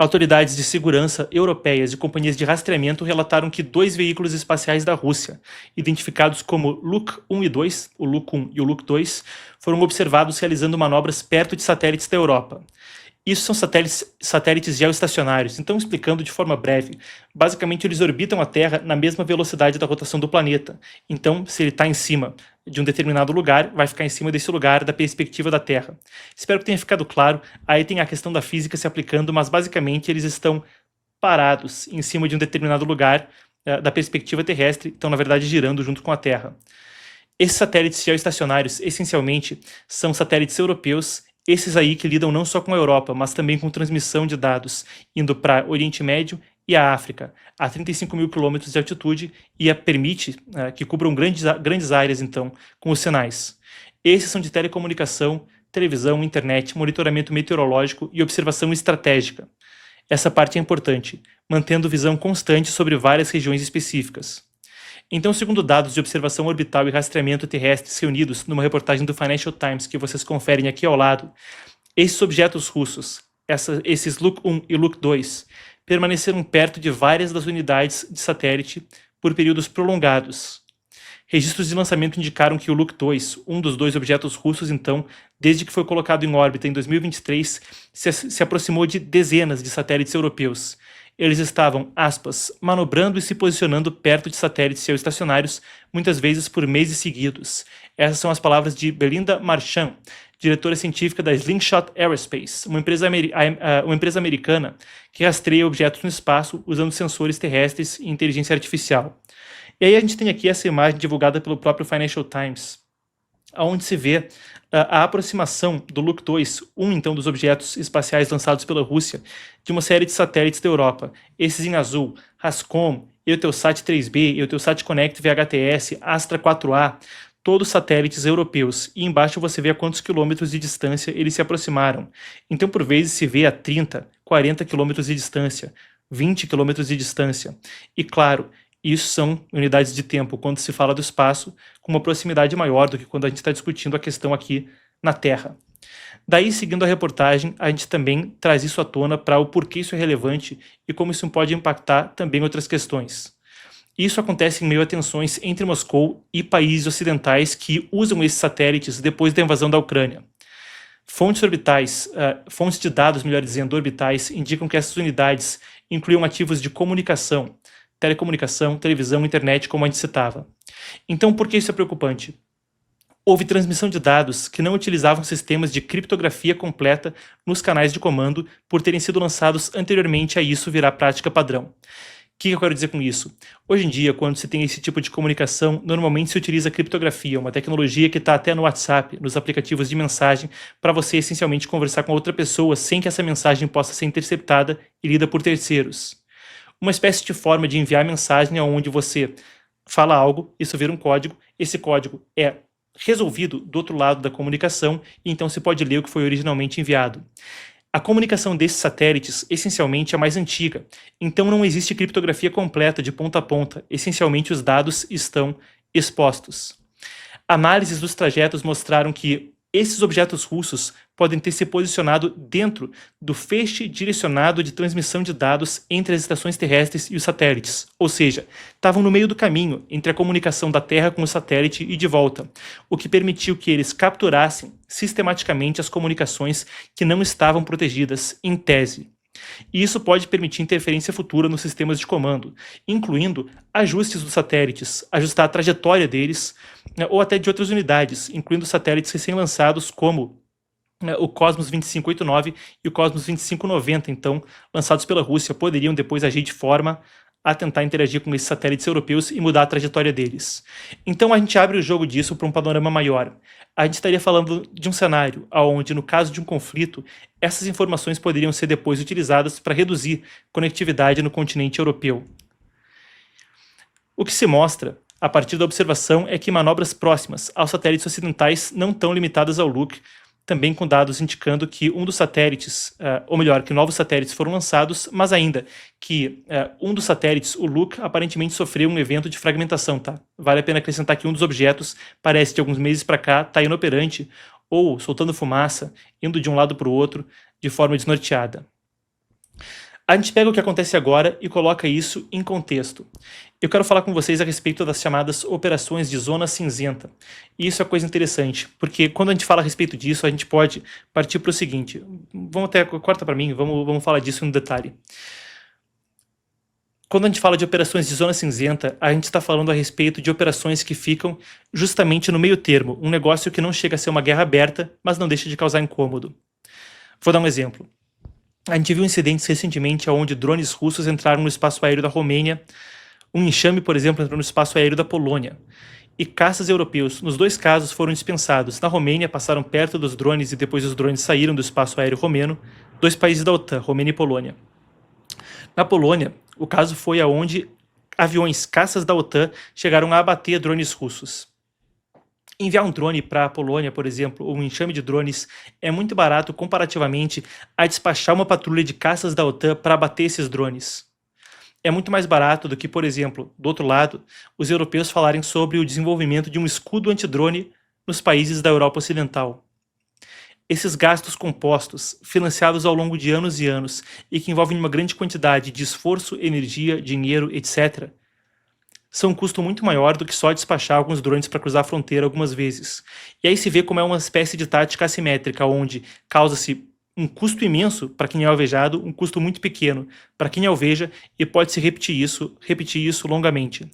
Autoridades de segurança europeias e companhias de rastreamento relataram que dois veículos espaciais da Rússia, identificados como Luk 1 e 2, o Luk 1 e o Luk 2, foram observados realizando manobras perto de satélites da Europa. Isso são satélites geoestacionários, então explicando de forma breve, basicamente eles orbitam a Terra na mesma velocidade da rotação do planeta. Então, se ele está em cima de um determinado lugar, vai ficar em cima desse lugar da perspectiva da Terra. Espero que tenha ficado claro, aí tem a questão da física se aplicando, mas basicamente eles estão parados em cima de um determinado lugar da perspectiva terrestre, estão na verdade girando junto com a Terra. Esses satélites geoestacionários, essencialmente, são satélites europeus. Esses aí que lidam não só com a Europa, mas também com transmissão de dados, indo para Oriente Médio e a África, a 35 mil quilômetros de altitude, e permite que cubram grandes áreas, então, com os sinais. Esses são de telecomunicação, televisão, internet, monitoramento meteorológico e observação estratégica. Essa parte é importante, mantendo visão constante sobre várias regiões específicas. Então, segundo dados de observação orbital e rastreamento terrestres reunidos numa reportagem do Financial Times que vocês conferem aqui ao lado, esses objetos russos, esses Luk 1 e Luk 2, permaneceram perto de várias das unidades de satélite por períodos prolongados. Registros de lançamento indicaram que o Luk 2, um dos dois objetos russos, então, desde que foi colocado em órbita em 2023, se aproximou de dezenas de satélites europeus. Eles estavam, aspas, manobrando e se posicionando perto de satélites geoestacionários, muitas vezes por meses seguidos. Essas são as palavras de Belinda Marchand, diretora científica da Slingshot Aerospace, uma empresa americana que rastreia objetos no espaço usando sensores terrestres e inteligência artificial. E aí a gente tem aqui essa imagem divulgada pelo próprio Financial Times, onde se vê a aproximação do Luk 2, então dos objetos espaciais lançados pela Rússia, de uma série de satélites da Europa. Esses em azul, Rascom, Eutelsat 3B, Eutelsat Connect VHTS, Astra 4A, todos satélites europeus. E embaixo você vê a quantos quilômetros de distância eles se aproximaram. Então, por vezes, se vê a 30, 40 quilômetros de distância, 20 quilômetros de distância. E, claro, isso são unidades de tempo, quando se fala do espaço, com uma proximidade maior do que quando a gente está discutindo a questão aqui na Terra. Daí, seguindo a reportagem, a gente também traz isso à tona para o porquê isso é relevante e como isso pode impactar também outras questões. Isso acontece em meio a tensões entre Moscou e países ocidentais que usam esses satélites depois da invasão da Ucrânia. Fontes de dados, melhor dizendo, orbitais, indicam que essas unidades incluíam ativos de comunicação, telecomunicação, televisão, internet, como a gente citava. Então, por que isso é preocupante? Houve transmissão de dados que não utilizavam sistemas de criptografia completa nos canais de comando por terem sido lançados anteriormente a isso virar prática padrão. O que eu quero dizer com isso? Hoje em dia, quando se tem esse tipo de comunicação, normalmente se utiliza criptografia, uma tecnologia que está até no WhatsApp, nos aplicativos de mensagem, para você essencialmente conversar com outra pessoa sem que essa mensagem possa ser interceptada e lida por terceiros. Uma espécie de forma de enviar mensagem onde você fala algo, isso vira um código, esse código é resolvido do outro lado da comunicação e então se pode ler o que foi originalmente enviado. A comunicação desses satélites, essencialmente, é mais antiga, então não existe criptografia completa de ponta a ponta, essencialmente os dados estão expostos. Análises dos trajetos mostraram que esses objetos russos podem ter se posicionado dentro do feixe direcionado de transmissão de dados entre as estações terrestres e os satélites, ou seja, estavam no meio do caminho entre a comunicação da Terra com o satélite e de volta, o que permitiu que eles capturassem sistematicamente as comunicações que não estavam protegidas, em tese. E isso pode permitir interferência futura nos sistemas de comando, incluindo ajustes dos satélites, ajustar a trajetória deles, ou até de outras unidades, incluindo satélites recém-lançados como o Cosmos 2589 e o Cosmos 2590, então, lançados pela Rússia, poderiam depois agir de forma a tentar interagir com esses satélites europeus e mudar a trajetória deles. Então a gente abre o jogo disso para um panorama maior. A gente estaria falando de um cenário onde, no caso de um conflito, essas informações poderiam ser depois utilizadas para reduzir conectividade no continente europeu. O que se mostra, a partir da observação, é que manobras próximas aos satélites ocidentais não estão limitadas ao Luk, também com dados indicando que um dos satélites, ou melhor, que novos satélites foram lançados, mas ainda que um dos satélites, o Luk, aparentemente sofreu um evento de fragmentação, tá? Vale a pena acrescentar que um dos objetos parece de alguns meses para cá tá inoperante ou soltando fumaça, indo de um lado para o outro de forma desnorteada. A gente pega o que acontece agora e coloca isso em contexto. Eu quero falar com vocês a respeito das chamadas operações de zona cinzenta. E isso é coisa interessante, porque quando a gente fala a respeito disso, a gente pode partir para o seguinte. Vamos até, corta para mim, vamos falar disso no detalhe. Quando a gente fala de operações de zona cinzenta, a gente está falando a respeito de operações que ficam justamente no meio termo, um negócio que não chega a ser uma guerra aberta, mas não deixa de causar incômodo. Vou dar um exemplo. A gente viu incidentes recentemente onde drones russos entraram no espaço aéreo da Romênia, um enxame, por exemplo, entrou no espaço aéreo da Polônia, e caças europeus, nos dois casos, foram dispensados. Na Romênia, passaram perto dos drones e depois os drones saíram do espaço aéreo romeno, dois países da OTAN, Romênia e Polônia. Na Polônia, o caso foi aonde aviões caças da OTAN chegaram a abater drones russos. Enviar um drone para a Polônia, por exemplo, ou um enxame de drones, é muito barato comparativamente a despachar uma patrulha de caças da OTAN para abater esses drones. É muito mais barato do que, por exemplo, do outro lado, os europeus falarem sobre o desenvolvimento de um escudo antidrone nos países da Europa Ocidental. Esses gastos compostos, financiados ao longo de anos e anos, e que envolvem uma grande quantidade de esforço, energia, dinheiro, etc., são um custo muito maior do que só despachar alguns drones para cruzar a fronteira algumas vezes. E aí se vê como é uma espécie de tática assimétrica, onde causa-se um custo imenso para quem é alvejado, um custo muito pequeno para quem alveja, e pode-se repetir isso longamente.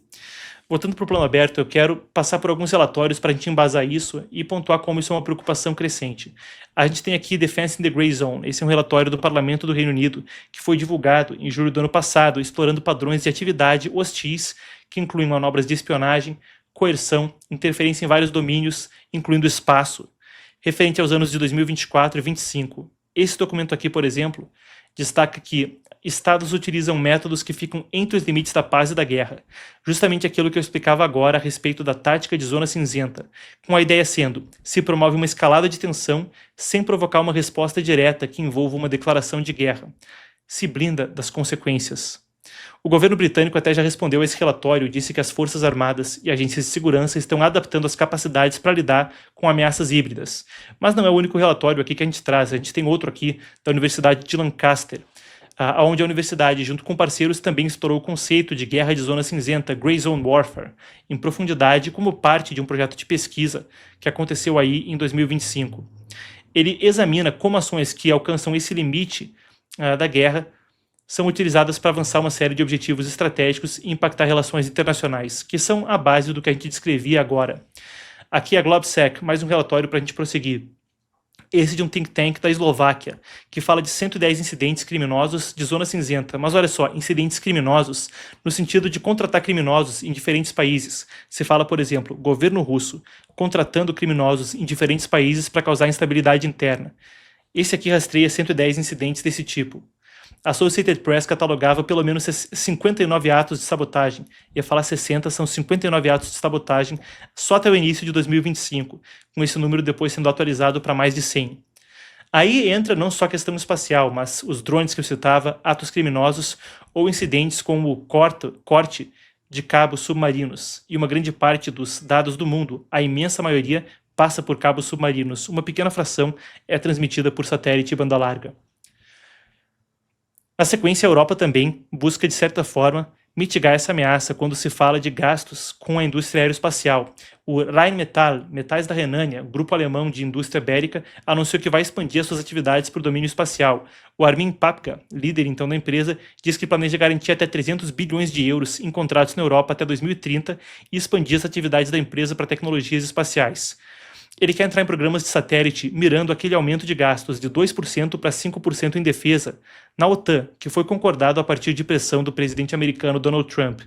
Voltando para o plano aberto, eu quero passar por alguns relatórios para a gente embasar isso e pontuar como isso é uma preocupação crescente. A gente tem aqui Defense in the Grey Zone. Esse é um relatório do Parlamento do Reino Unido que foi divulgado em julho do ano passado, explorando padrões de atividade hostis que incluem manobras de espionagem, coerção, interferência em vários domínios, incluindo espaço, referente aos anos de 2024 e 2025. Esse documento aqui, por exemplo, destaca que estados utilizam métodos que ficam entre os limites da paz e da guerra, justamente aquilo que eu explicava agora a respeito da tática de zona cinzenta, com a ideia sendo, se promove uma escalada de tensão sem provocar uma resposta direta que envolva uma declaração de guerra. Se blinda das consequências. O governo britânico até já respondeu a esse relatório e disse que as Forças Armadas e agências de segurança estão adaptando as capacidades para lidar com ameaças híbridas. Mas não é o único relatório aqui que a gente traz, a gente tem outro aqui da Universidade de Lancaster, onde a universidade, junto com parceiros, também explorou o conceito de guerra de zona cinzenta, Grey Zone Warfare, em profundidade como parte de um projeto de pesquisa que aconteceu aí em 2025. Ele examina como ações que alcançam esse limite da guerra são utilizadas para avançar uma série de objetivos estratégicos e impactar relações internacionais, que são a base do que a gente descrevia agora. Aqui é a Globsec, mais um relatório para a gente prosseguir. Esse de um think tank da Eslováquia, que fala de 110 incidentes criminosos de zona cinzenta. Mas olha só, incidentes criminosos no sentido de contratar criminosos em diferentes países. Se fala, por exemplo, governo russo contratando criminosos em diferentes países para causar instabilidade interna. Esse aqui rastreia 110 incidentes desse tipo. A Associated Press catalogava pelo menos 59 atos de sabotagem. Ia falar 60, são 59 atos de sabotagem só até o início de 2025, com esse número depois sendo atualizado para mais de 100. Aí entra não só a questão espacial, mas os drones que eu citava, atos criminosos ou incidentes como o corte de cabos submarinos. E uma grande parte dos dados do mundo, a imensa maioria, passa por cabos submarinos. Uma pequena fração é transmitida por satélite e banda larga. Na sequência, a Europa também busca, de certa forma, mitigar essa ameaça quando se fala de gastos com a indústria aeroespacial. O Rheinmetall, Metais da Renânia, grupo alemão de indústria bélica, anunciou que vai expandir as suas atividades para o domínio espacial. O Armin Papka, líder então da empresa, diz que planeja garantir até 300 bilhões de euros em contratos na Europa até 2030 e expandir as atividades da empresa para tecnologias espaciais. Ele quer entrar em programas de satélite mirando aquele aumento de gastos de 2% para 5% em defesa na OTAN, que foi concordado a partir de pressão do presidente americano Donald Trump.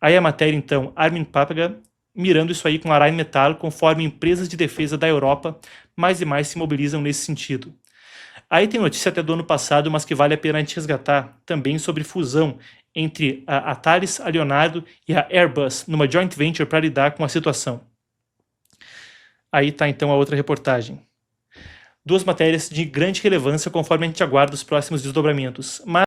Aí a matéria, então, Armin Papka mirando isso aí com a Rheinmetall, conforme empresas de defesa da Europa mais e mais se mobilizam nesse sentido. Aí tem notícia até do ano passado, mas que vale a pena a gente resgatar, também sobre fusão entre a Thales, a Leonardo e a Airbus, numa joint venture para lidar com a situação. Aí está então a outra reportagem. Duas matérias de grande relevância conforme a gente aguarda os próximos desdobramentos. Mas